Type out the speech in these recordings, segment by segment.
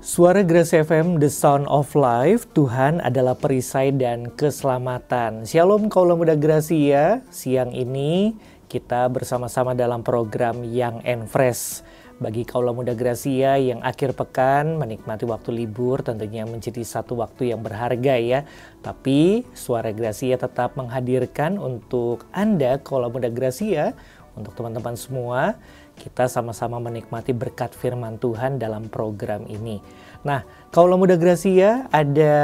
Suara Grace FM, The Sound of Life, Tuhan adalah perisai dan keselamatan. Shalom Kaula Muda Gracia, siang ini kita bersama-sama dalam program Young and Fresh. Bagi Kaula Muda Gracia yang akhir pekan menikmati waktu libur tentunya menjadi satu waktu yang berharga ya. Tapi Suara Gracia tetap menghadirkan untuk Anda Kaula Muda Gracia, untuk teman-teman semua, kita sama-sama menikmati berkat firman Tuhan dalam program ini. Nah, Kaula Muda Gracia, ada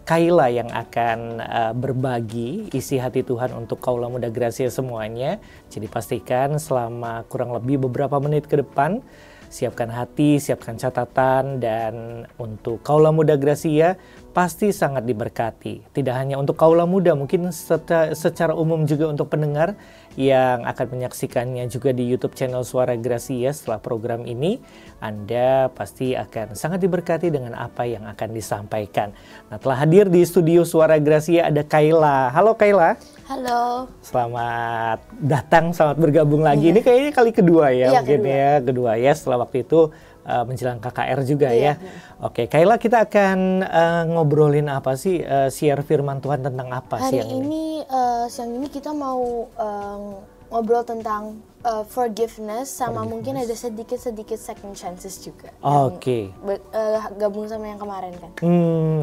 Kayla yang akan berbagi isi hati Tuhan untuk Kaula Muda Gracia semuanya. Jadi pastikan selama kurang lebih beberapa menit ke depan, siapkan hati, siapkan catatan, dan untuk Kaula Muda Gracia pasti sangat diberkati. Tidak hanya untuk Kaula Muda, mungkin secara umum juga untuk pendengar yang akan menyaksikannya juga di YouTube channel Suara Gracia setelah program ini, Anda pasti akan sangat diberkati dengan apa yang akan disampaikan. Nah, telah hadir di studio Suara Gracia ada Kayla. Halo Kayla. Halo. Selamat datang, selamat bergabung lagi. Ini kayaknya kali kedua ya, mungkin kedua ya setelah waktu itu menjelang KKR juga ya. Oke, Kayla, kita akan ngobrolin apa sih, share firman Tuhan tentang apa siang ini? Siang ini kita mau ngobrol tentang forgiveness sama mungkin ada sedikit second chances juga. Oke. Gabung sama yang kemarin kan.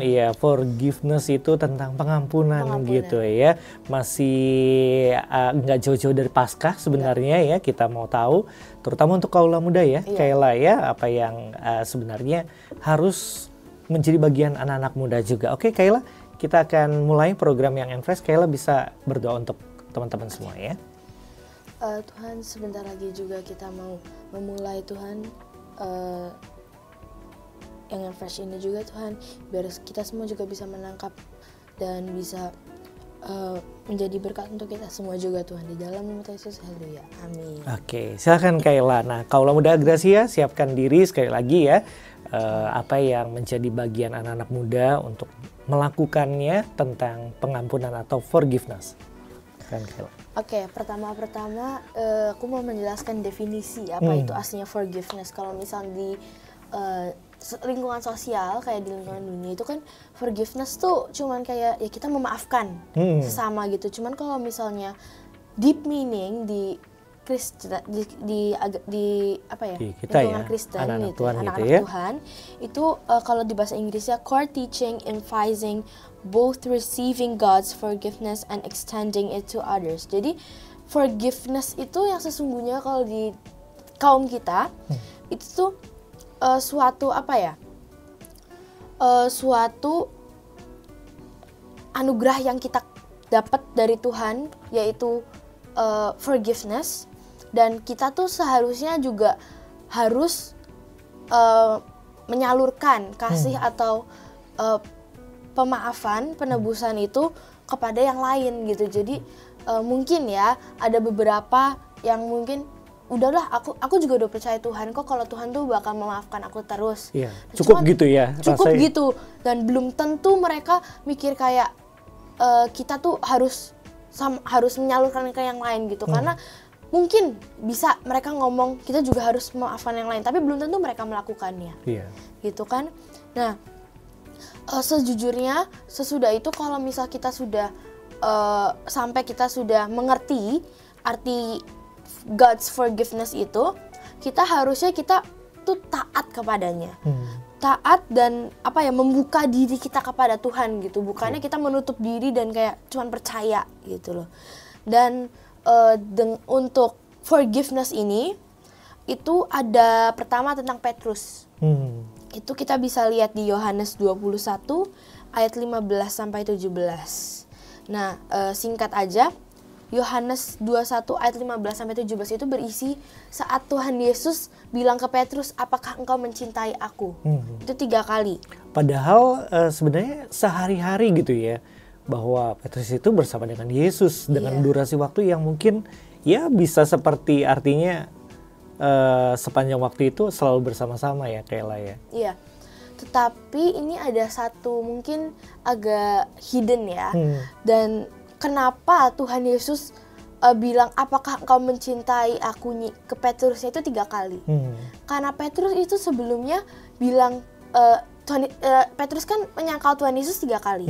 Iya, forgiveness itu tentang pengampunan gitu ya. Masih nggak jauh-jauh dari Paskah sebenarnya ya, kita mau tahu. Terutama untuk kaula muda ya, Kayla ya, apa yang sebenarnya harus menjadi bagian anak-anak muda juga. Oke Kayla, kita akan mulai program yang Fresh. Kayla bisa berdoa untuk teman-teman semua ya. Tuhan, sebentar lagi juga kita mau memulai Tuhan yang fresh ini juga Tuhan, biar kita semua juga bisa menangkap dan bisa menjadi berkat untuk kita semua juga Tuhan, di dalam nama Yesus, haleluya, amin. Oke, silakan Kayla. Nah, Kaula Muda Gracia, siapkan diri sekali lagi ya, apa yang menjadi bagian anak-anak muda untuk melakukannya tentang pengampunan atau forgiveness. Oke, pertama aku mau menjelaskan definisi apa itu aslinya forgiveness. Kalau misalnya di lingkungan sosial kayak di lingkungan dunia itu kan forgiveness tuh cuman kayak ya kita memaafkan sesama gitu. Cuman kalau misalnya deep meaning di Kristen, di apa ya, lingkungan Kristen anak-anak gitu, Tuhan, anak-anak gitu ya. Tuhan itu kalau di bahasa Inggrisnya core teaching emphasizing both receiving God's forgiveness and extending it to others. Jadi forgiveness itu yang sesungguhnya kalau di kaum kita itu tuh suatu apa ya, suatu anugerah yang kita dapat dari Tuhan, yaitu forgiveness. Dan kita tuh seharusnya juga harus menyalurkan kasih atau pemaafan, penebusan itu kepada yang lain gitu. Jadi mungkin ya ada beberapa yang mungkin udahlah aku juga udah percaya Tuhan kok, kalau Tuhan tuh bakal memaafkan aku terus. Iya, cukup gitu ya. Cukup gitu, dan belum tentu mereka mikir kayak kita tuh harus menyalurkan ke yang lain gitu. Karena mungkin bisa mereka ngomong kita juga harus memaafkan yang lain, tapi belum tentu mereka melakukannya. Gitu kan. Nah, sejujurnya sesudah itu kalau misal kita sudah sampai kita sudah mengerti arti God's forgiveness itu, kita harusnya kita tuh taat kepadanya. Taat dan apa ya, membuka diri kita kepada Tuhan gitu. Bukannya kita menutup diri dan kayak cuman percaya gitu loh. Dan untuk forgiveness ini itu ada pertama tentang Petrus. Itu kita bisa lihat di Yohanes 21 ayat 15 sampai 17. Nah, singkat aja, Yohanes 21 ayat 15 sampai 17 itu berisi saat Tuhan Yesus bilang ke Petrus, "Apakah engkau mencintai aku?" Itu 3 kali. Padahal sebenarnya sehari-hari gitu ya, bahwa Petrus itu bersama dengan Yesus dengan durasi waktu yang mungkin ya bisa seperti artinya sepanjang waktu itu selalu bersama-sama ya Kayla ya. Iya. Tetapi ini ada satu mungkin agak hidden ya. Dan kenapa Tuhan Yesus bilang apakah engkau mencintai aku ke Petrusnya itu 3 kali. Karena Petrus itu sebelumnya bilang Petrus kan menyangkal Tuhan Yesus 3 kali.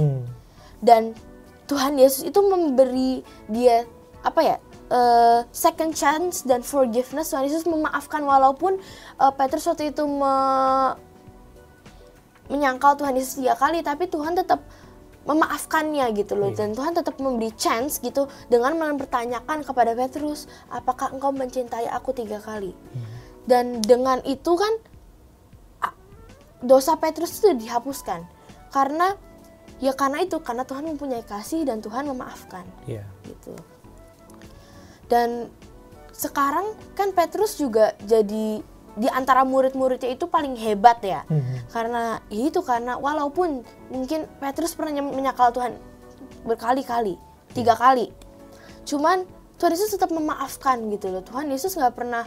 Dan Tuhan Yesus itu memberi dia second chance dan forgiveness. Tuhan Yesus memaafkan walaupun Petrus waktu itu menyangkal Tuhan Yesus 3 kali, tapi Tuhan tetap memaafkannya gitu loh. Dan Tuhan tetap memberi chance gitu dengan mempertanyakan kepada Petrus, apakah engkau mencintai aku 3 kali? Dan dengan itu kan dosa Petrus itu dihapuskan. Karena Tuhan mempunyai kasih dan Tuhan memaafkan. Gitu. Dan sekarang kan Petrus juga jadi di antara murid-muridnya itu paling hebat ya. Karena walaupun mungkin Petrus pernah menyangkal Tuhan berkali-kali, 3 kali. Cuman Tuhan Yesus tetap memaafkan gitu loh. Tuhan Yesus nggak pernah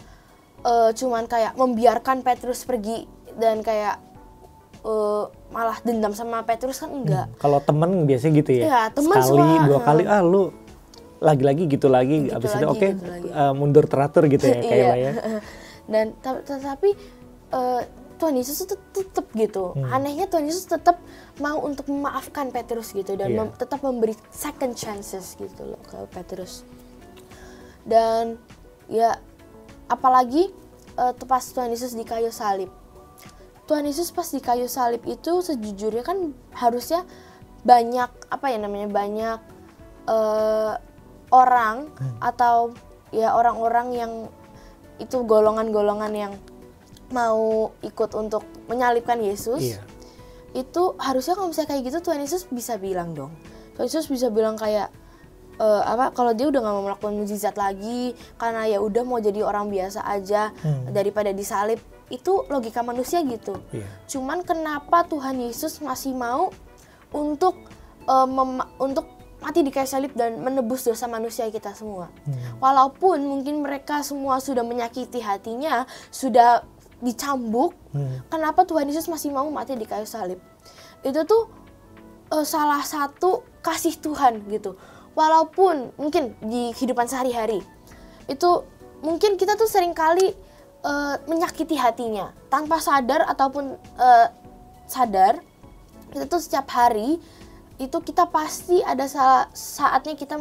cuman kayak membiarkan Petrus pergi dan kayak malah dendam sama Petrus, kan enggak. Kalau temen biasanya gitu ya. Iya, temen sekali, 2 kali, lu lagi-lagi gitu lagi, abis itu oke, mundur teratur gitu ya kayak ya. Dan tetapi Tuhan Yesus tetap gitu. Anehnya Tuhan Yesus tetap mau untuk memaafkan Petrus gitu dan tetap memberi second chances gitu loh ke Petrus. Dan ya apalagi pas Tuhan Yesus di kayu salib. Tuhan Yesus pas di kayu salib itu sejujurnya kan harusnya banyak banyak orang atau ya orang-orang yang itu golongan-golongan yang mau ikut untuk menyalibkan Yesus. Itu harusnya kalau misalnya kayak gitu Tuhan Yesus bisa bilang dong. Tuhan Yesus bisa bilang kayak kalau dia udah gak mau melakukan mukjizat lagi karena ya udah mau jadi orang biasa aja daripada disalib. Itu logika manusia gitu. Cuman kenapa Tuhan Yesus masih mau untuk mati di kayu salib dan menebus dosa manusia kita semua. Walaupun mungkin mereka semua sudah menyakiti hatinya, sudah dicambuk, kenapa Tuhan Yesus masih mau mati di kayu salib? Itu tuh salah satu kasih Tuhan gitu. Walaupun mungkin di kehidupan sehari-hari itu mungkin kita tuh seringkali menyakiti hatinya tanpa sadar ataupun sadar. Itu tuh setiap hari itu kita pasti ada saatnya kita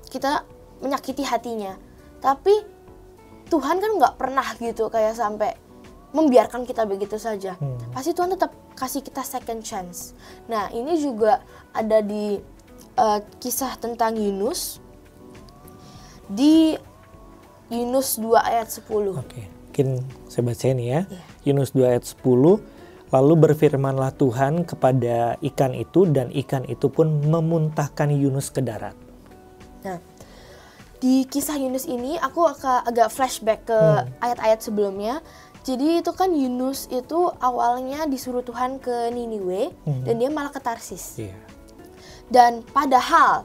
kita menyakiti hatinya. Tapi Tuhan kan nggak pernah gitu kayak sampai membiarkan kita begitu saja. Pasti Tuhan tetap kasih kita second chance. Nah ini juga ada di kisah tentang Yunus di Yunus 2 ayat 10. Oke, mungkin saya bacain ya. Yunus 2 ayat 10. Lalu berfirmanlah Tuhan kepada ikan itu dan ikan itu pun memuntahkan Yunus ke darat. Nah, di kisah Yunus ini aku agak flashback ke ayat-ayat sebelumnya. Jadi itu kan Yunus itu awalnya disuruh Tuhan ke Niniwe dan dia malah ke Tarsis. Dan padahal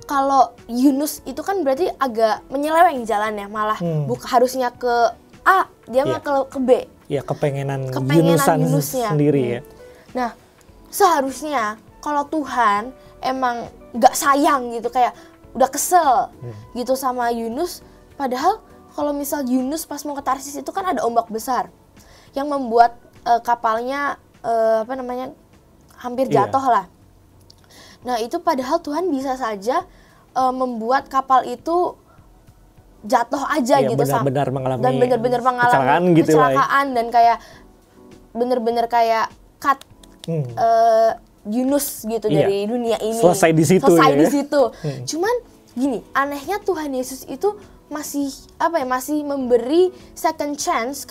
kalau Yunus itu kan berarti agak menyeleweng jalannya, malah harusnya ke A, dia malah ke B. Ya, kepengenan Yunusnya sendiri ya. Nah, seharusnya kalau Tuhan emang gak sayang gitu, kayak udah kesel gitu sama Yunus, padahal kalau misal Yunus pas mau ke Tarsis itu kan ada ombak besar yang membuat kapalnya hampir jatuh lah. Nah itu padahal Tuhan bisa saja membuat kapal itu jatuh aja gitu, benar-benar mengalami kecelakaan gitu dan kayak bener-bener kayak cut Yunus gitu dari dunia ini. Selesai di situ. Cuman gini, anehnya Tuhan Yesus itu masih memberi second chance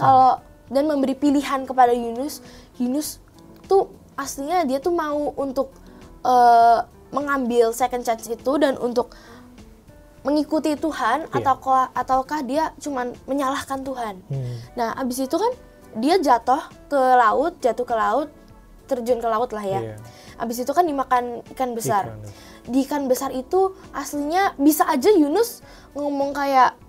dan memberi pilihan kepada Yunus. Yunus tuh aslinya dia tuh mau untuk mengambil second chance itu dan untuk mengikuti Tuhan ataukah dia cuman menyalahkan Tuhan. Nah, abis itu kan dia jatuh ke laut, terjun ke laut lah ya. Abis itu kan dimakan ikan besar. Di ikan besar itu aslinya bisa aja Yunus ngomong kayak,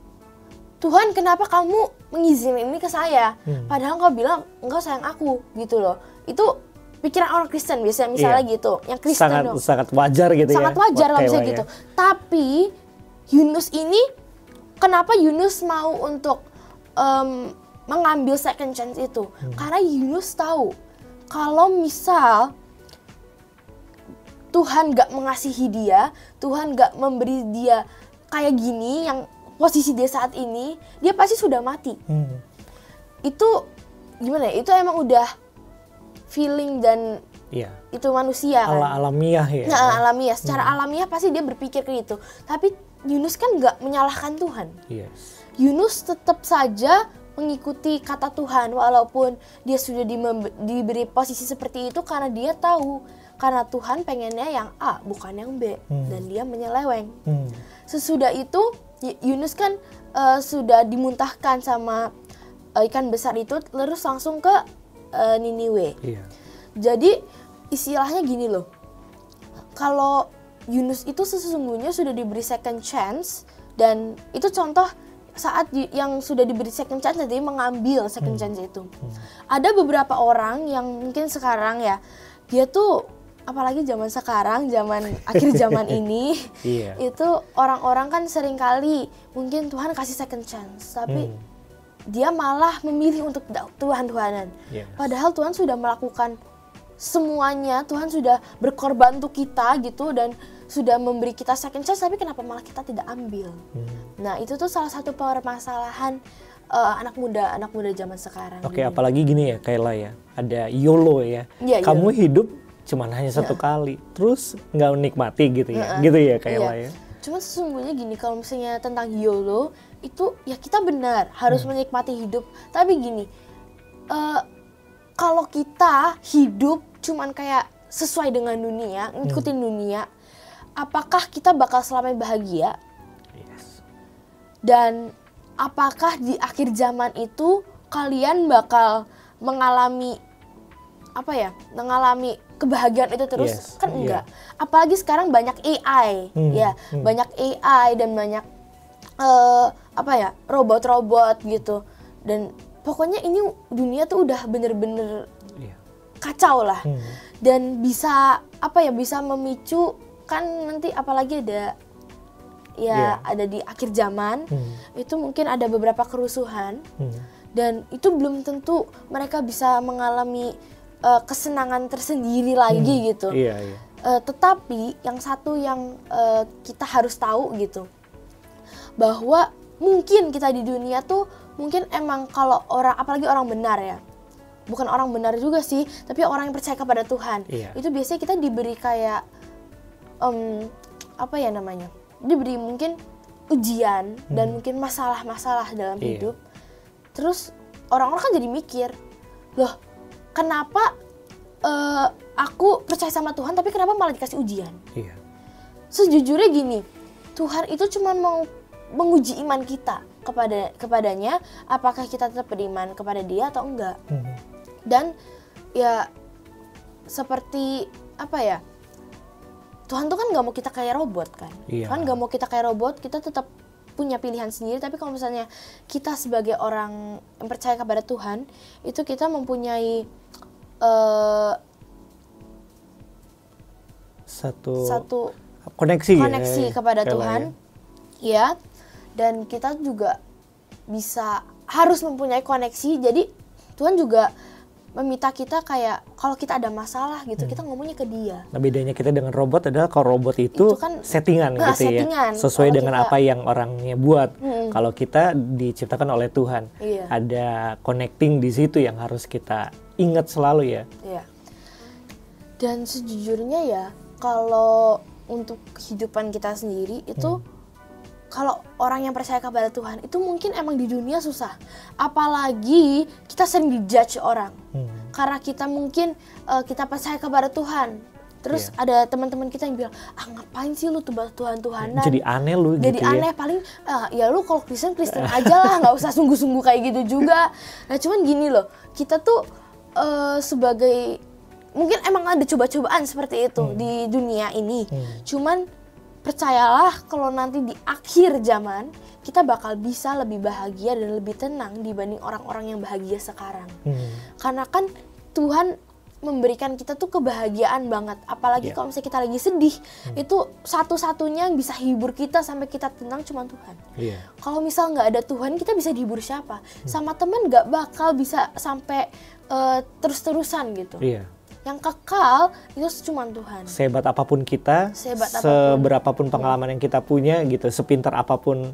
Tuhan kenapa kamu mengizinkan ini ke saya? Padahal engkau bilang engkau sayang aku gitu loh. Itu pikiran orang Kristen biasanya misalnya gitu. Yang Kristen sangat wajar gitu ya. Sangat wajar kalau misalnya gitu. Tapi Yunus ini, kenapa Yunus mau untuk mengambil second chance itu. Karena Yunus tahu kalau misal Tuhan gak mengasihi dia, Tuhan gak memberi dia kayak gini yang posisi dia saat ini, dia pasti sudah mati. Itu gimana ya? Itu emang udah feeling dan itu manusia kan. Alamiah ya. Nah, alamiah. Secara alamiah pasti dia berpikir kayak gitu. Tapi Yunus kan gak menyalahkan Tuhan. Yes. Yunus tetap saja mengikuti kata Tuhan walaupun dia sudah diberi posisi seperti itu karena dia tahu karena Tuhan pengennya yang A bukan yang B dan dia menyeleweng. Sesudah itu Yunus kan sudah dimuntahkan sama ikan besar itu terus langsung ke Niniwe. Jadi istilahnya gini loh, kalau Yunus itu sesungguhnya sudah diberi second chance dan itu contoh saat yang sudah diberi second chance jadi mengambil second chance itu. Ada beberapa orang yang mungkin sekarang ya dia tuh apalagi zaman sekarang, zaman akhir zaman ini, itu orang-orang kan seringkali mungkin Tuhan kasih second chance, tapi dia malah memilih untuk Tuhan-Tuhanan. Padahal Tuhan sudah melakukan semuanya, Tuhan sudah berkorban untuk kita gitu dan sudah memberi kita second chance, tapi kenapa malah kita tidak ambil? Nah itu tuh salah satu permasalahan anak muda zaman sekarang. Oke, apalagi gini ya Kayla ya, ada YOLO ya. Kamu hidup cuman hanya satu kali, terus nggak menikmati gitu ya, gitu ya Kayla ya. Cuma sesungguhnya gini, kalau misalnya tentang YOLO itu ya kita benar harus menikmati hidup, tapi gini, kalau kita hidup cuman kayak sesuai dengan dunia, ngikutin dunia, apakah kita bakal selamanya bahagia? Dan apakah di akhir zaman itu kalian bakal mengalami mengalami kebahagiaan itu terus? Kan enggak. Apalagi sekarang banyak AI, banyak AI dan banyak robot-robot gitu. Dan pokoknya ini dunia tuh udah bener-bener kacau lah. Dan bisa bisa memicu kan nanti apalagi ada ada di akhir zaman itu mungkin ada beberapa kerusuhan dan itu belum tentu mereka bisa mengalami kesenangan tersendiri lagi gitu. Tetapi yang satu yang kita harus tahu gitu, bahwa mungkin kita di dunia tuh mungkin emang kalau orang, apalagi orang benar ya, bukan orang benar juga sih, tapi orang yang percaya kepada Tuhan, itu biasanya kita diberi kayak diberi mungkin ujian dan mungkin masalah-masalah dalam hidup. Terus orang-orang kan jadi mikir, loh kenapa aku percaya sama Tuhan tapi kenapa malah dikasih ujian? Sejujurnya gini, Tuhan itu cuma mau menguji iman kita kepadanya, apakah kita tetap beriman kepada Dia atau enggak. Dan ya seperti Tuhan tuh kan nggak mau kita kayak robot kan. Tuhan nggak mau kita kayak robot, kita tetap punya pilihan sendiri. Tapi kalau misalnya kita sebagai orang yang percaya kepada Tuhan, itu kita mempunyai satu koneksi kepada Tuhan, ya. Dan kita juga harus mempunyai koneksi. Jadi Tuhan juga meminta kita kayak kalau kita ada masalah gitu, kita ngomongnya ke Dia. Nah, bedanya kita dengan robot adalah kalau robot itu kan settingan gitu ya, sesuai dengan apa yang orangnya buat. Kalau kita diciptakan oleh Tuhan, ada connecting di situ yang harus kita ingat selalu ya. Dan sejujurnya ya, kalau untuk kehidupan kita sendiri itu kalau orang yang percaya kepada Tuhan itu mungkin emang di dunia susah. Apalagi kita sering dijudge orang. Karena kita mungkin kita percaya kepada Tuhan. Terus ada teman-teman kita yang bilang, ngapain sih lu Tuhan-Tuhanan? Jadi aneh lu gitu ya. Jadi aneh, paling ya lu kalau Kristen aja lah, nggak usah sungguh-sungguh kayak gitu juga. Nah cuman gini loh, kita tuh sebagai, mungkin emang ada coba-cobaan seperti itu di dunia ini. Cuman percayalah kalau nanti di akhir zaman kita bakal bisa lebih bahagia dan lebih tenang dibanding orang-orang yang bahagia sekarang. Karena kan Tuhan memberikan kita tuh kebahagiaan banget. Apalagi kalau misalnya kita lagi sedih, itu satu-satunya yang bisa hibur kita sampai kita tenang cuma Tuhan. Kalau misal nggak ada Tuhan, kita bisa dihibur siapa? Sama teman nggak bakal bisa sampai terus-terusan gitu. Yang kekal itu cuma Tuhan. Sehebat apapun kita, seberapapun pengalaman yang kita punya gitu, sepintar apapun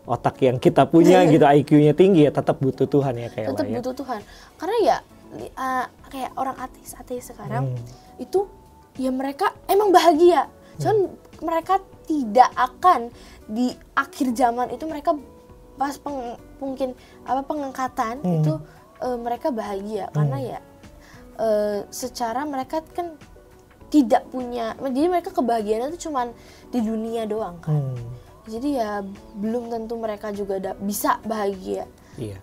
otak yang kita punya gitu, IQ-nya tinggi, ya tetap butuh Tuhan ya Kayla. Tetap butuh Tuhan. Karena ya kayak orang ateis sekarang itu ya mereka emang bahagia. Cuman mereka tidak akan di akhir zaman itu mereka pas mungkin pengangkatan itu mereka bahagia karena ya secara mereka kan tidak punya, jadi mereka kebahagiaan itu cuman di dunia doang kan. Jadi ya belum tentu mereka juga bisa bahagia. Iya.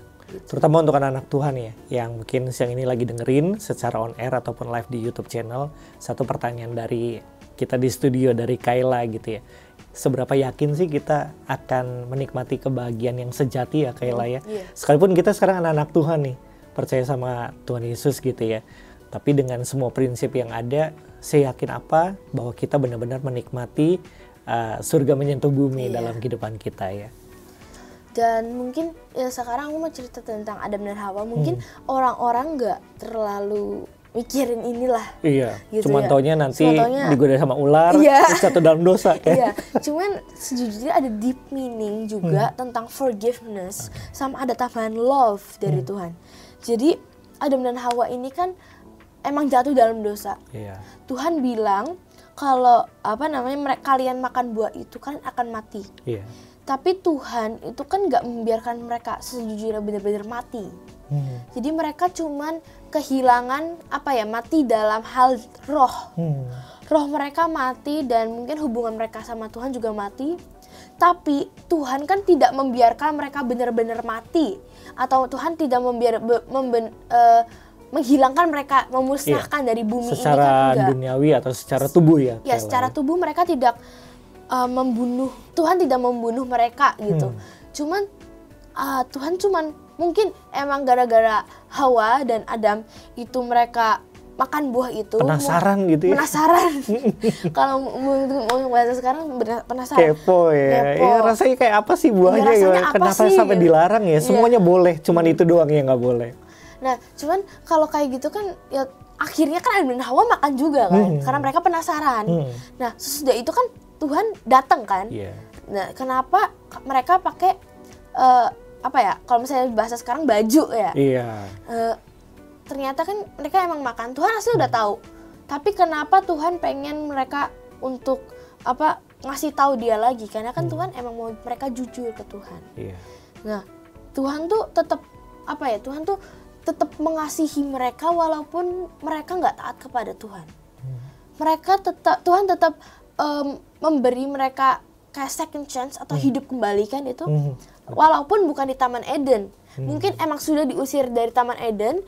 Terutama untuk anak-anak Tuhan ya, yang mungkin siang ini lagi dengerin secara on air ataupun live di YouTube channel. Satu pertanyaan dari kita di studio, dari Kayla gitu ya. Seberapa yakin sih kita akan menikmati kebahagiaan yang sejati ya Kayla ya? Sekalipun kita sekarang anak-anak Tuhan nih, percaya sama Tuhan Yesus gitu ya. Tapi dengan semua prinsip yang ada, saya yakin apa? Bahwa kita benar-benar menikmati surga menyentuh bumi dalam kehidupan kita ya. Dan mungkin ya sekarang aku mau cerita tentang Adam dan Hawa. Mungkin orang-orang nggak terlalu mikirin inilah. Iya. Gitu cuman ya. taunya nanti digoda sama ular, terus jatuh dalam dosa. Iya. Cuman sejujurnya ada deep meaning juga tentang forgiveness, sama ada tambahan love dari Tuhan. Jadi Adam dan Hawa ini kan emang jatuh dalam dosa. Tuhan bilang kalau kalian makan buah itu kalian akan mati. Tapi Tuhan itu kan nggak membiarkan mereka sejujurnya benar-benar mati. Jadi mereka cuman kehilangan mati dalam hal roh. Roh mereka mati dan mungkin hubungan mereka sama Tuhan juga mati. Tapi Tuhan kan tidak membiarkan mereka benar-benar mati, atau Tuhan tidak menghilangkan mereka, memusnahkan dari bumi secara ini kan enggak. Duniawi atau secara tubuh ya? Ya, secara tubuh mereka tidak membunuh, Tuhan tidak membunuh mereka gitu. Cuman Tuhan cuman mungkin emang gara-gara Hawa dan Adam itu mereka makan buah itu penasaran gitu ya. Penasaran. Kalau mau bahasa sekarang penasaran. Kepo ya. Ya rasanya kayak apa sih buahnya ya? Kenapa sampai dilarang ya? Semuanya boleh, cuman itu doang yang nggak boleh. Nah, cuman kalau kayak gitu kan ya akhirnya kan Adam dan Hawa makan juga kan, karena mereka penasaran. Nah, sesudah itu kan Tuhan datang kan. Nah, kenapa mereka pakai kalau misalnya bahasa sekarang baju ya. Ternyata kan mereka emang makan. Tuhan asli udah tahu. Tapi kenapa Tuhan pengen mereka untuk ngasih tahu dia lagi? Karena kan Tuhan emang mau mereka jujur ke Tuhan. Nah, Tuhan tuh tetap Tuhan tuh tetap mengasihi mereka walaupun mereka nggak taat kepada Tuhan. Tuhan tetap memberi mereka kayak second chance atau hidup kembali kan itu. Walaupun bukan di Taman Eden. Mungkin emang sudah diusir dari Taman Eden,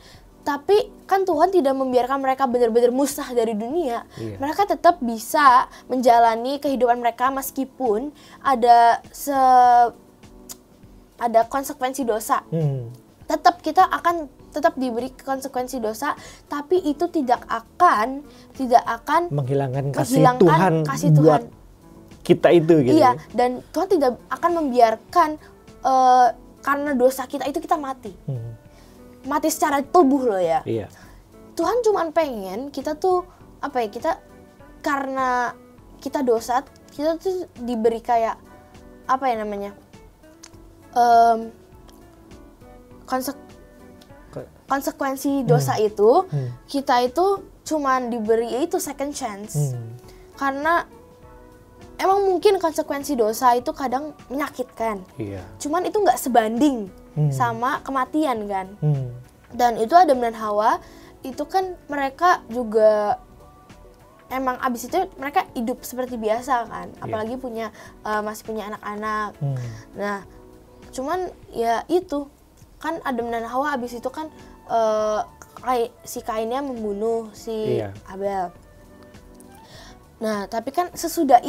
tapi kan Tuhan tidak membiarkan mereka benar-benar musnah dari dunia. Mereka tetap bisa menjalani kehidupan mereka meskipun ada konsekuensi dosa. Kita akan tetap diberi konsekuensi dosa, tapi itu tidak akan menghilangkan kasih Tuhan buat kita itu gitu. Iya, dan Tuhan tidak akan membiarkan karena dosa kita itu kita mati. Mati secara tubuh loh ya. Tuhan cuma pengen kita tuh kita karena kita dosa, kita tuh diberi kayak konsekuensi dosa itu. Kita itu cuman diberi itu second chance. Karena emang mungkin konsekuensi dosa itu kadang menyakitkan. Cuman itu nggak sebanding sama kematian kan. Dan itu Adam dan Hawa itu kan mereka juga emang abis itu mereka hidup seperti biasa kan. Apalagi masih punya anak-anak. Nah, cuman ya itu kan Adam dan Hawa abis itu kan si Kainnya membunuh si Abel. Nah, tapi kan sesudah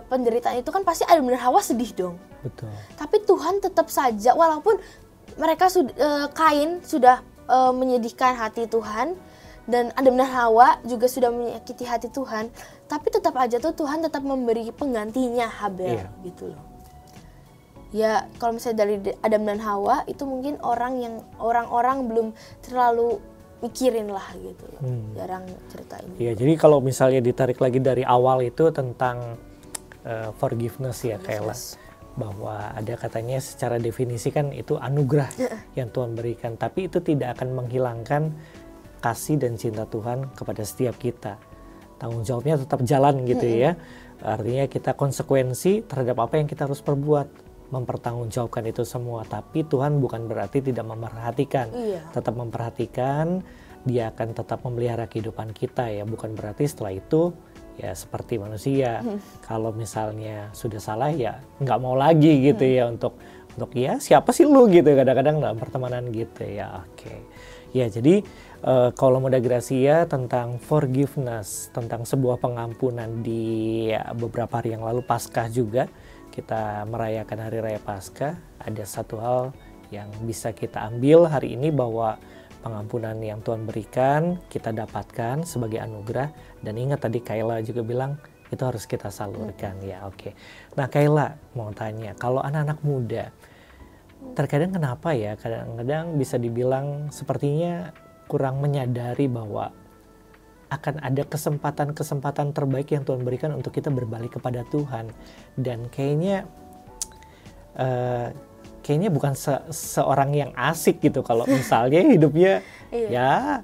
penderitaan itu kan pasti Adam dan Hawa sedih dong. Betul. Tapi Tuhan tetap saja, walaupun mereka Kain sudah menyedihkan hati Tuhan, dan Adam dan Hawa juga sudah menyakiti hati Tuhan, tapi tetap aja tuh Tuhan tetap memberi penggantinya Habel gitu loh. Ya kalau misalnya dari Adam dan Hawa itu mungkin orang-orang belum terlalu mikirin lah gitu loh. Jarang cerita ini. Iya, jadi kalau misalnya ditarik lagi dari awal itu tentang forgiveness ya Kayla, bahwa ada katanya secara definisi kan itu anugerah yang Tuhan berikan, tapi itu tidak akan menghilangkan kasih dan cinta Tuhan kepada setiap kita. Tanggung jawabnya tetap jalan gitu ya. Artinya kita konsekuensi terhadap apa yang kita harus perbuat, mempertanggungjawabkan itu semua. Tapi Tuhan bukan berarti tidak memperhatikan, tetap memperhatikan. Dia akan tetap memelihara kehidupan kita ya. Bukan berarti setelah itu ya seperti manusia, kalau misalnya sudah salah ya nggak mau lagi gitu ya untuk ya siapa sih lu gitu kadang-kadang dalam pertemanan gitu ya. Oke. Ya jadi kalau Muda Gracia tentang forgiveness, tentang sebuah pengampunan di beberapa hari yang lalu Paskah juga kita merayakan Hari Raya Paskah, ada satu hal yang bisa kita ambil hari ini bahwa pengampunan yang Tuhan berikan kita dapatkan sebagai anugerah. Dan ingat tadi Kayla juga bilang itu harus kita salurkan ya. Oke. Nah Kayla mau tanya, kalau anak-anak muda terkadang kenapa ya kadang-kadang bisa dibilang sepertinya kurang menyadari bahwa akan ada kesempatan-kesempatan terbaik yang Tuhan berikan untuk kita berbalik kepada Tuhan. Dan kayaknya bukan seorang yang asik gitu kalau misalnya hidupnya ya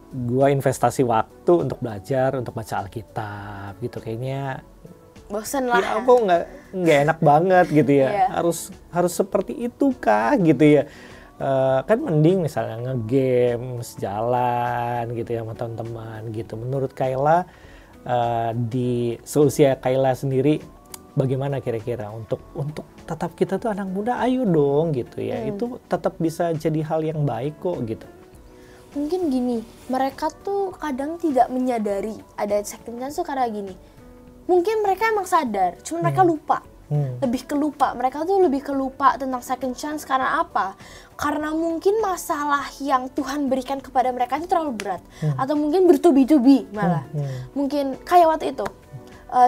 gua investasi waktu untuk belajar, untuk baca Alkitab gitu, kayaknya bosen lah ya kok nggak enak banget gitu ya. harus seperti itu kah gitu ya. Kan mending misalnya nge-game sejalan gitu ya sama teman-teman gitu. Menurut Kayla di seusia Kayla sendiri bagaimana kira-kira untuk tetap kita tuh anak muda, ayo dong gitu ya. Itu tetap bisa jadi hal yang baik kok gitu. Mungkin gini, mereka tuh kadang tidak menyadari ada second chance tuh karena gini. Mungkin mereka emang sadar, cuma mereka lupa. Mereka tuh lebih kelupa tentang second chance karena apa? Karena mungkin masalah yang Tuhan berikan kepada mereka itu terlalu berat. Atau mungkin bertubi-tubi malah. Mungkin kayak waktu itu,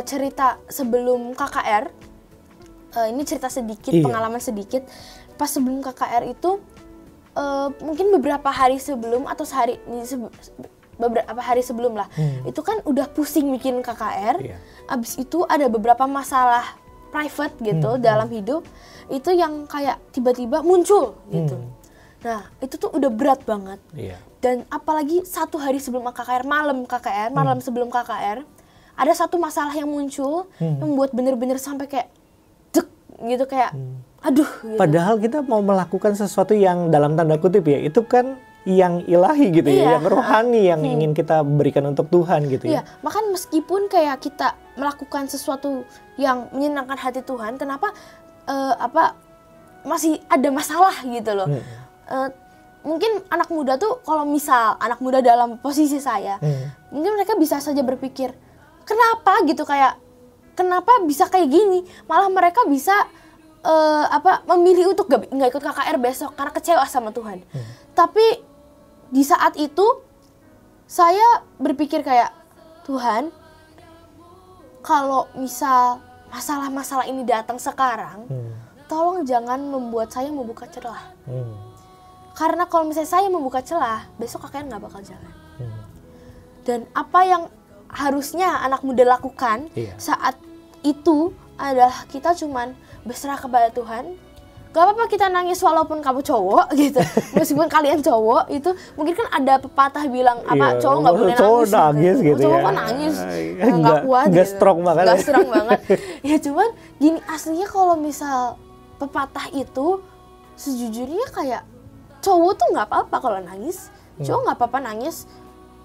cerita sebelum KKR, ini cerita sedikit, pengalaman sedikit. Pas sebelum KKR itu, mungkin beberapa hari sebelum atau beberapa hari sebelum lah, itu kan udah pusing bikin KKR. Abis itu ada beberapa masalah private gitu dalam hidup itu yang kayak tiba-tiba muncul gitu. Nah itu tuh udah berat banget. Dan apalagi satu hari sebelum KKR, malam sebelum KKR, ada satu masalah yang muncul yang membuat bener-bener sampai kayak dek gitu, kayak aduh gitu. Padahal kita mau melakukan sesuatu yang dalam tanda kutip ya, itu kan yang ilahi gitu ya, yang rohani yang ingin kita berikan untuk Tuhan gitu ya. Bahkan meskipun kayak kita melakukan sesuatu yang menyenangkan hati Tuhan, kenapa masih ada masalah gitu loh. Mungkin anak muda tuh, kalau misal anak muda dalam posisi saya, mungkin mereka bisa saja berpikir, kenapa gitu, kayak kenapa bisa kayak gini, malah mereka bisa memilih untuk nggak ikut KKR besok karena kecewa sama Tuhan. Tapi di saat itu saya berpikir kayak, Tuhan, kalau misal masalah-masalah ini datang sekarang, tolong jangan membuat saya membuka celah. Karena kalau misalnya saya membuka celah, besok KKR nggak bakal jalan. Dan apa yang harusnya anak muda lakukan saat itu adalah kita cuman berserah kepada Tuhan. Gak apa-apa kita nangis walaupun kamu cowok gitu. Meskipun kalian cowok, itu mungkin kan ada pepatah bilang cowok gak boleh nangis gitu. Cowok kan nangis, gak kuat gitu. Gak strong banget. Ya cuman gini, aslinya kalau misal pepatah itu sejujurnya kayak cowok tuh gak apa-apa kalau nangis. Cowok gak apa-apa nangis.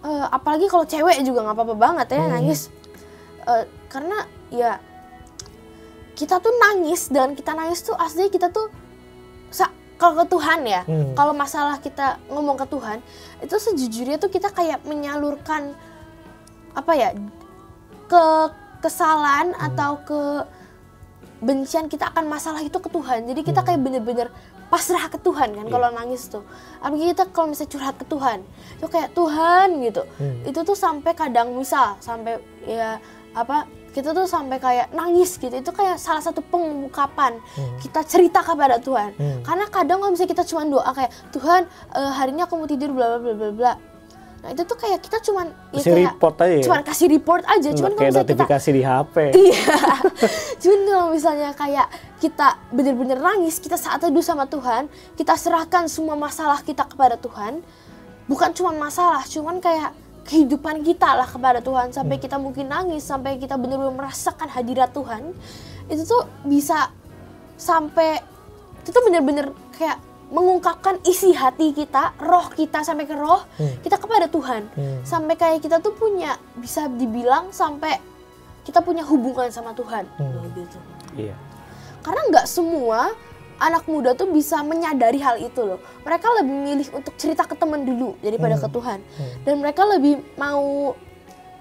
Apalagi kalau cewek juga gak apa-apa banget ya nangis. Karena ya kita tuh nangis, dan kita nangis tuh aslinya kita tuh kalau ke Tuhan ya, kalau masalah kita ngomong ke Tuhan, itu sejujurnya tuh kita kayak menyalurkan kesalahan atau kebencian kita akan masalah itu ke Tuhan. Jadi kita kayak bener-bener pasrah ke Tuhan kan kalau nangis tuh. Apalagi kita kalau misalnya curhat ke Tuhan, itu kayak Tuhan gitu. Itu tuh sampai kadang misal sampai ya kita tuh sampai kayak nangis gitu. Itu kayak salah satu pengungkapan kita cerita kepada Tuhan. Karena kadang kalau misalnya kita cuma doa kayak Tuhan hari ini aku mau tidur bla bla bla bla. Nah itu tuh kayak kita cuman kasih report aja. Cuman kasih report aja. Cuman kayak notifikasi di HP. Iya. Cuman kalau misalnya kayak kita bener-bener nangis, kita saat teduh sama Tuhan, kita serahkan semua masalah kita kepada Tuhan. Bukan cuma masalah, cuman kayak kehidupan kita lah kepada Tuhan. Sampai kita mungkin nangis, sampai kita benar-benar merasakan hadirat Tuhan. Itu tuh bisa sampai, itu tuh benar-benar kayak mengungkapkan isi hati kita, roh kita sampai ke roh kita kepada Tuhan. Sampai kayak kita tuh punya, bisa dibilang sampai kita punya hubungan sama Tuhan. Gitu. Iya. Karena nggak semua anak muda tuh bisa menyadari hal itu loh. Mereka lebih milih untuk cerita ke teman dulu daripada ke Tuhan. Dan mereka lebih mau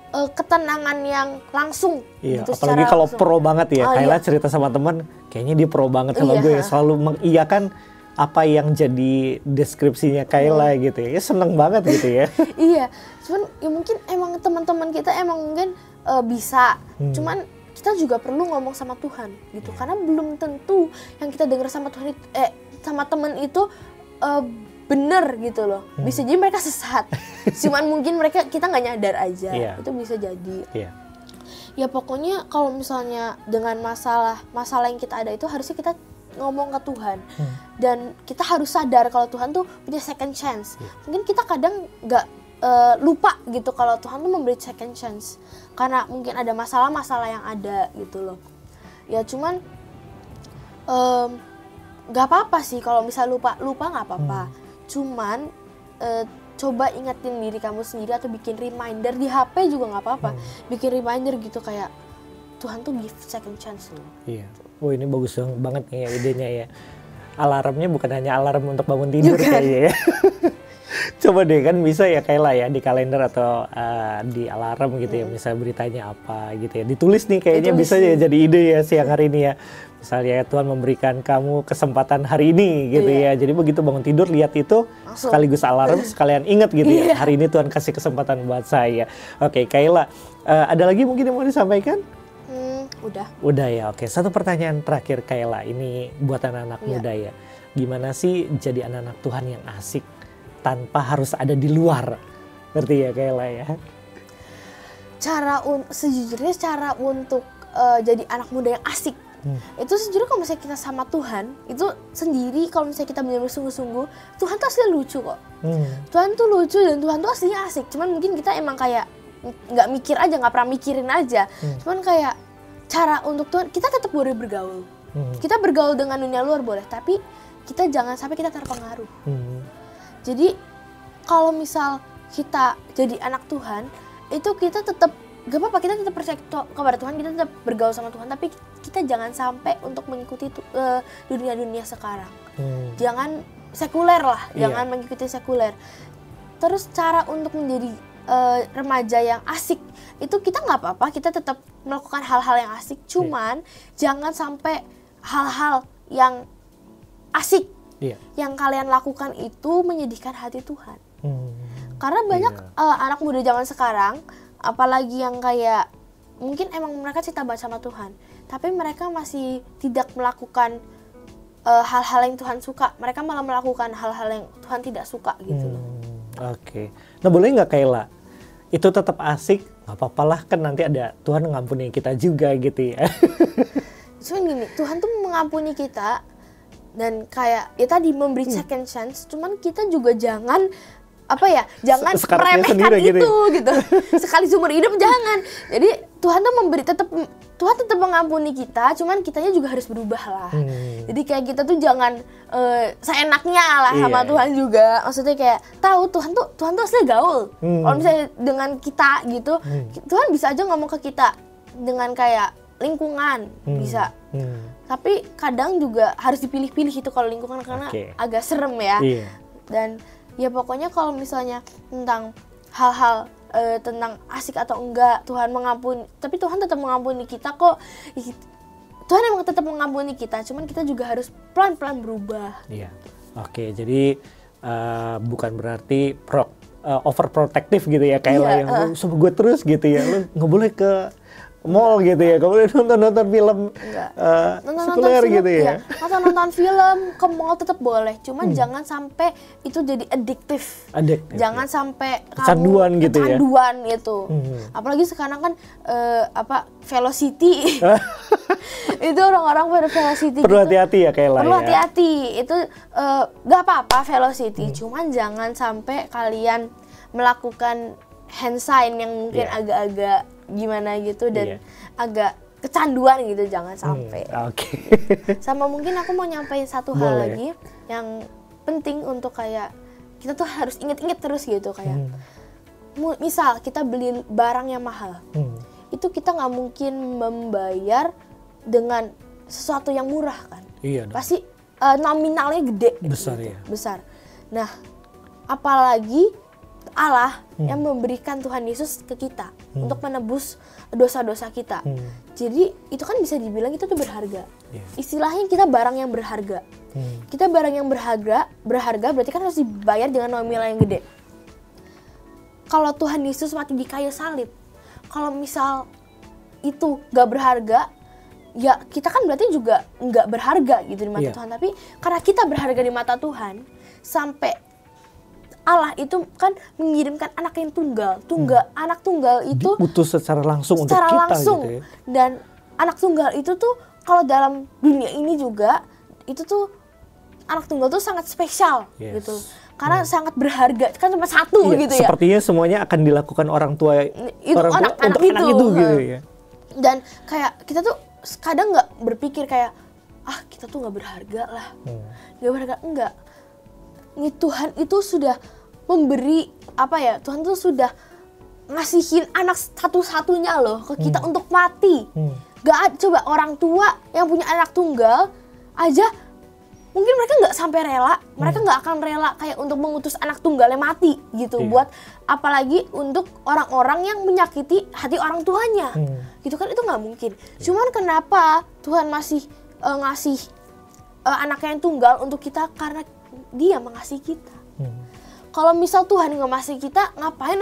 ketenangan yang langsung. Iya, gitu, apalagi kalau langsung. pro banget ya. Kayla iya. cerita sama teman, kayaknya dia pro banget sama gue. Selalu mengiyakan apa yang jadi deskripsinya Kayla gitu ya. Seneng banget gitu ya. Iya, cuman ya mungkin emang teman-teman kita emang mungkin bisa. Cuman kita juga perlu ngomong sama Tuhan gitu. Karena belum tentu yang kita dengar sama Tuhan sama teman itu bener gitu loh. Bisa jadi mereka sesat. Cuman mungkin kita nggak nyadar aja. Itu bisa jadi. Ya pokoknya kalau misalnya dengan masalah yang kita ada itu harusnya kita ngomong ke Tuhan. Dan kita harus sadar kalau Tuhan tuh punya second chance. Mungkin kita kadang nggak lupa gitu kalau Tuhan tuh memberi second chance. Karena mungkin ada masalah-masalah yang ada gitu loh. Ya cuman nggak apa-apa sih kalau misal lupa nggak apa-apa. Cuman coba ingetin diri kamu sendiri atau bikin reminder di HP juga nggak apa-apa. Bikin reminder gitu kayak Tuhan tuh give second chance loh. Iya. Oh ini bagus banget nih ya idenya ya. Alarmnya bukan hanya alarm untuk bangun tidur kayaknya ya. Coba deh kan bisa ya Kayla ya di kalender atau di alarm gitu ya. Misal beritanya apa gitu ya. Ditulis nih kayaknya bisa ya jadi ide ya siang hari ini ya. Misalnya Tuhan memberikan kamu kesempatan hari ini gitu ya. Jadi begitu bangun tidur lihat itu langsung. Sekaligus alarm sekalian ingat gitu ya. Hari ini Tuhan kasih kesempatan buat saya. Oke Kayla, ada lagi mungkin yang mau disampaikan? Udah ya, oke. Satu pertanyaan terakhir Kayla, ini buat anak-anak muda ya. Gimana sih jadi anak-anak Tuhan yang asik tanpa harus ada di luar? Ngerti ya Kayla ya? Sejujurnya cara untuk jadi anak muda yang asik, itu sejujurnya kalau misalnya kita sama Tuhan, itu sendiri kalau misalnya kita benar-benar sungguh-sungguh, Tuhan tuh aslinya lucu kok. Tuhan tuh lucu dan Tuhan tuh aslinya asik. Cuman mungkin kita emang kayak nggak mikir aja, nggak pernah mikirin aja. Cuman kayak cara untuk Tuhan, kita tetap boleh bergaul. Kita bergaul dengan dunia luar boleh, tapi kita jangan sampai kita terpengaruh. Jadi kalau misal kita jadi anak Tuhan, itu kita tetap, gak apa-apa, kita tetap percaya kepada Tuhan, kita tetap bergaul sama Tuhan, tapi kita jangan sampai untuk mengikuti dunia-dunia sekarang. Jangan sekuler lah, jangan mengikuti sekuler. Terus cara untuk menjadi remaja yang asik itu kita nggak apa-apa, kita tetap melakukan hal-hal yang asik, cuman jangan sampai hal-hal yang asik yang kalian lakukan itu menyedihkan hati Tuhan. Karena banyak anak muda zaman sekarang, apalagi yang kayak mungkin emang mereka cinta banget sama Tuhan, tapi mereka masih tidak melakukan hal-hal yang Tuhan suka. Mereka malah melakukan hal-hal yang Tuhan tidak suka gitu loh. Oke. Nah boleh nggak Kayla, itu tetap asik, nggak apa-apa lah kan nanti ada Tuhan mengampuni kita juga gitu ya. Cuman gini, Tuhan tuh mengampuni kita dan kayak ya tadi memberi second chance, cuman kita juga jangan jangan meremehkan itu gitu. Sekali seumur hidup jangan. Jadi Tuhan tuh Tuhan tetap mengampuni kita, cuman kitanya juga harus berubah lah. Jadi kayak kita tuh jangan seenaknya lah sama Tuhan juga. Maksudnya kayak tahu Tuhan tuh aslinya gaul. Kalau misalnya dengan kita gitu, Tuhan bisa aja ngomong ke kita dengan kayak lingkungan bisa. Tapi kadang juga harus dipilih-pilih itu kalau lingkungan karena agak serem ya. Dan ya pokoknya kalau misalnya tentang hal-hal tentang asik atau enggak, Tuhan mengampuni, tapi Tuhan tetap mengampuni kita kok. Tuhan emang tetap mengampuni kita, cuman kita juga harus pelan-pelan berubah. Iya. Oke, jadi bukan berarti overprotective gitu ya, kayak yang lu sama gue terus gitu ya, lu nggak boleh ke mall gitu ya, nggak boleh nonton film sekuler gitu ya. Nonton film ke mall tetap boleh, cuman jangan sampai itu jadi adiktif. Jangan sampai kecanduan gitu ya. Kecanduan gitu. Apalagi sekarang kan velocity. Itu orang-orang pada velocity. Perlu hati-hati ya Kayla. Perlu hati-hati. Itu nggak apa-apa velocity, cuman jangan sampai kalian melakukan hand sign yang mungkin agak-agak gimana gitu dan agak kecanduan gitu, jangan sampai. Oke. Sama mungkin aku mau nyampein satu hal lagi yang penting untuk kayak kita tuh harus inget-inget terus gitu, kayak misal kita beli barang yang mahal, itu kita nggak mungkin membayar dengan sesuatu yang murah kan. Iya dong. Pasti nominalnya gede, besar ya. Besar. Nah, apalagi Allah yang memberikan Tuhan Yesus ke kita untuk menebus dosa-dosa kita. Jadi itu kan bisa dibilang itu tuh berharga. Istilahnya kita barang yang berharga. Kita barang yang berharga berarti kan harus dibayar dengan nominal yang gede. Kalau Tuhan Yesus mati di kayu salib, kalau misal itu gak berharga, ya kita kan berarti juga gak berharga gitu di mata Tuhan. Tapi karena kita berharga di mata Tuhan, sampai Allah itu kan mengirimkan anak yang tunggal. Anak tunggal itu diutus secara langsung untuk kita gitu ya. Dan anak tunggal itu tuh kalau dalam dunia ini juga itu tuh anak tunggal tuh sangat spesial gitu. Karena sangat berharga, kan cuma satu gitu ya. Sepertinya semuanya akan dilakukan orang tua itu anak itu gitu ya. Dan kayak kita tuh kadang nggak berpikir kayak kita tuh nggak berharga lah. Nggak berharga, enggak. Ini Tuhan itu sudah memberi Tuhan tuh sudah ngasihin anak satu-satunya loh ke kita untuk mati. Gak coba orang tua yang punya anak tunggal aja mungkin mereka nggak sampai rela, mereka nggak akan rela kayak untuk mengutus anak tunggalnya mati gitu. Buat apalagi untuk orang-orang yang menyakiti hati orang tuanya, gitu kan, itu nggak mungkin. Cuman kenapa Tuhan masih ngasih anaknya yang tunggal untuk kita? Karena Dia mengasihi kita. Kalau misal Tuhan nggak ngasih kita, ngapain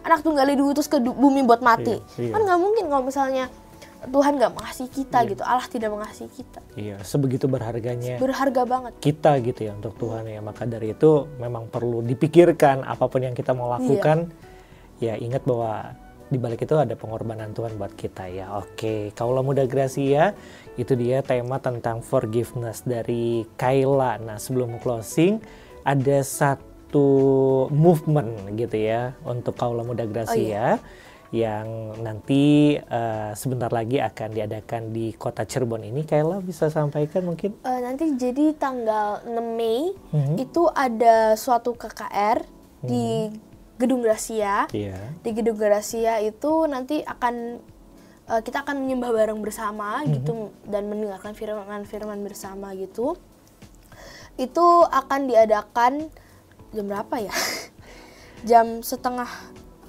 anak tunggalnya diutus ke bumi buat mati? Kan nggak mungkin kalau misalnya Tuhan nggak mengasihi kita gitu, Allah tidak mengasihi kita. Iya, sebegitu berharganya. Berharga banget. Kita gitu ya untuk Tuhan ya, maka dari itu memang perlu dipikirkan apapun yang kita mau lakukan. Ya ingat bahwa di balik itu ada pengorbanan Tuhan buat kita ya. Oke, Kaula Muda Gracia, itu dia tema tentang forgiveness dari Kayla. Nah, sebelum closing, ada satu movement gitu ya untuk Kaula Muda Gracia yang nanti sebentar lagi akan diadakan di Kota Cirebon ini. Kayla bisa sampaikan mungkin? Nanti jadi tanggal 6 Mei itu ada suatu KKR di Gedung Gracia. Di Gedung Gracia itu nanti kita akan menyembah bareng bersama gitu dan mendengarkan firman bersama gitu. Itu akan diadakan jam berapa ya? Jam setengah.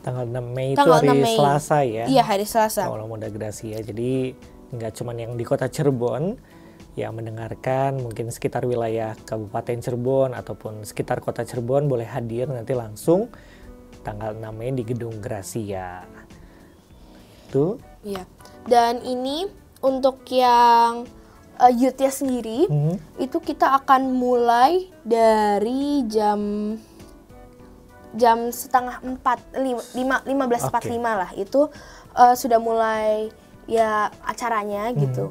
Tanggal 6 Mei itu hari Selasa ya? Iya, hari Selasa. Kaula Muda Gracia. Jadi nggak cuma yang di Kota Cirebon yang mendengarkan, mungkin sekitar wilayah Kabupaten Cirebon ataupun sekitar Kota Cirebon boleh hadir nanti langsung tanggal 6 Mei di Gedung Gracia. Itu. Iya. Dan ini untuk yang youth-nya sendiri, itu kita akan mulai dari jam 15:45 lah. Itu sudah mulai ya acaranya gitu.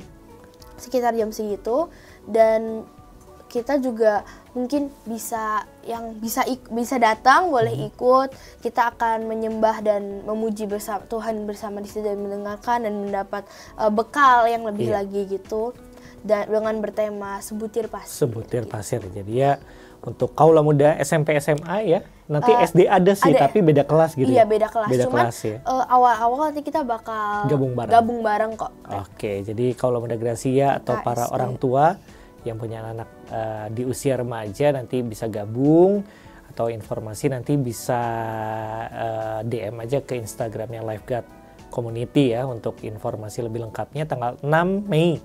Sekitar jam segitu. Dan kita juga mungkin bisa datang, boleh ikut. Kita akan menyembah dan memuji Tuhan bersama di situ dan mendengarkan dan mendapat bekal yang lebih lagi gitu. Dan dengan bertema sebutir pasir. Sebutir pasir. Jadi ya untuk Kaula Muda SMP SMA ya. Nanti SD ada sih, tapi beda kelas gitu. Iya, beda kelas. Cuman awal-awal nanti kita bakal gabung bareng kok. Oke, jadi Kaula Muda Gracia atau para orang tua yang punya anak di usia remaja nanti bisa gabung, atau informasi nanti bisa DM aja ke Instagramnya Lifeguard community ya untuk informasi lebih lengkapnya tanggal 6 Mei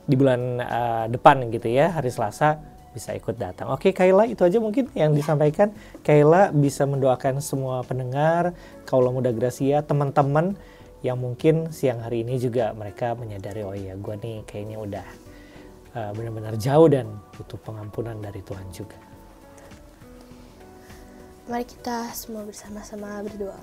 di bulan depan gitu ya, hari Selasa bisa ikut datang. Oke Kayla, itu aja mungkin yang disampaikan. Kayla bisa mendoakan semua pendengar Kaula Muda Gracia, teman-teman yang mungkin siang hari ini juga mereka menyadari, oh iya gue nih kayaknya udah benar-benar jauh dan butuh pengampunan dari Tuhan juga. Mari kita semua bersama-sama berdoa.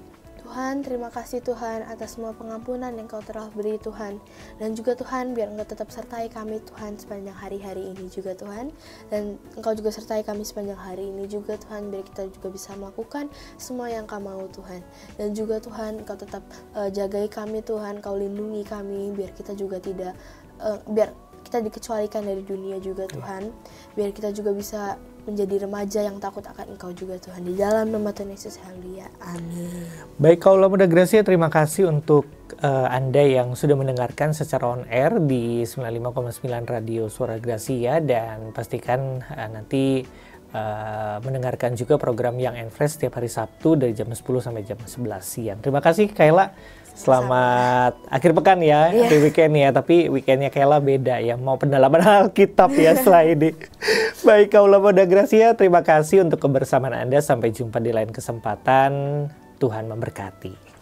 Tuhan, terima kasih Tuhan atas semua pengampunan yang Kau telah beri Tuhan. Dan juga Tuhan, biar Engkau tetap sertai kami Tuhan sepanjang hari-hari ini juga Tuhan. Dan Engkau juga sertai kami sepanjang hari ini juga Tuhan, biar kita juga bisa melakukan semua yang Kau mau Tuhan. Dan juga Tuhan, Engkau tetap jagai kami Tuhan, Kau lindungi kami, biar kita juga tidak, biar kita dikecualikan dari dunia juga Tuhan. Biar kita juga bisa menjadi remaja yang takut akan Engkau juga Tuhan. Di dalam nama Tuhan Yesus, haleluya, amin. Baik Kaula Muda Gracia, terima kasih untuk Anda yang sudah mendengarkan secara on air di 95,9 Radio Suara Gracia, dan pastikan nanti mendengarkan juga program Young and Fresh setiap hari Sabtu dari jam 10 sampai jam 11 siang. Terima kasih Kayla. Selamat akhir pekan ya, di weekend ya. Tapi weekendnya Kayla beda ya, mau pendalaman Alkitab ya setelah ini. Baik Kaula Muda Gracia, terima kasih untuk kebersamaan Anda. Sampai jumpa di lain kesempatan. Tuhan memberkati.